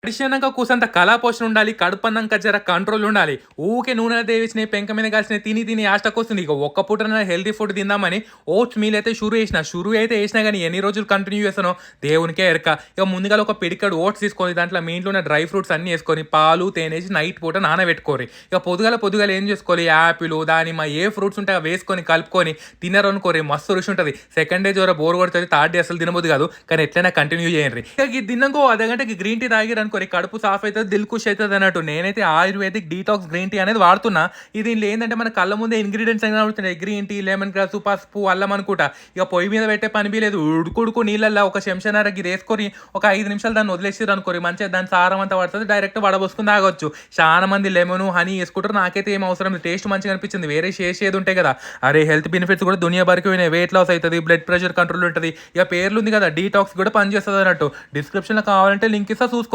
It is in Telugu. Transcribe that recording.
మడిషినాక కూసంత కళా పోషణ ఉండాలి. కడుపన్నాక జర కంట్రోల్ ఉండాలి. ఊకే నూనె దేవిచ్చినాయి, పెంక మీద కాల్చినాయి తిని తిని ఆస్టకొస్తుంది. ఇక ఒక్క పూటన హెల్తీ ఫుడ్ తిందామని ఓట్స్ మీల్ అయితే షురు అయితే వేసినా కానీ ఎన్ని రోజులు కంటిన్యూ చేస్తానో దేవునికే ఎరక. ఇక ముందుగా ఒక పిడికడు ఓట్స్ తీసుకొని దాంట్లో మీ ఇంట్లో ఉన్న డ్రై ఫ్రూట్స్ అన్ని వేసుకొని పాలు తేనేసి నైట్ పూట నానబెట్టుకోరి. ఇక పొద్దుగాల ఏం చేసుకోవాలి, యాపిల్ దానిమ్మ ఏ ఫ్రూట్స్ ఉంటే అవి వేసుకొని కలుపుకొని తినరనుకోరి. మస్తు రుచి ఉంటుంది. సెకండ్ డే జోర బోర్ కొడుతుంది, థర్డ్ డే అసలు తినబోదు కాదు. కానీ ఎట్లయినా కంటిన్యూ చేయండి. ఇక ఇది తిన్నాకో అర్ధగంటకి గ్రీన్ టీ తాగిరు అనుకోరి, కడుపు సాఫ్ అవుతుంది, దిల్ ఖుష్ అవుతుంది అన్నట్టు. నేనైతే ఆయుర్వేదిక్ డీటాక్స్ గ్రీన్ టీ అనేది వాడుతున్నా. ఇది ఏంటంటే మన కళ్ళ ముందే ఇంగ్రీడియంట్స్ అనేవి అవుతున్నాయి. గ్రీన్ టీ, లెమన్ గ్రాస్, పసుపు, అల్లం అనుకుంటా. ఇక పొయ్యి మీద పెట్టే పని లేదు. ఉడుకుడుకు నీళ్ళల్లో ఒక చెంచానర గిరి వేసుకొని ఒక 5 నిమిషాలు దాన్ని వదిలేసారు అనుకోరి, మంచిగా దాని సారం అంతా పడుతుంది. డైరెక్ట్ వడబోసుకుని తాగొచ్చు. చాలా మంది లెమన్ హనీ వేసుకుంటారు. నాకైతే ఏం అవసరం లేదు. టేస్ట్ మంచిగా అనిపించింది. వేరే చేసేది ఉంటాయి కదా, అరే హెల్త్ బెనిఫిట్స్ కూడా దునియా వరకు పోయినాయి. వెయిట్ లాస్ అవుతుంది, బ్లడ్ ప్రెషర్ కంట్రోల్ ఉంటుంది. ఇక పేర్లు ఉంది కదా, డీటాక్స్ కూడా పనిచేస్తుంది అన్నట్టు. డిస్క్రిప్షన్లో కావాలంటే లింక్ ఇస్తా, చూసుకో.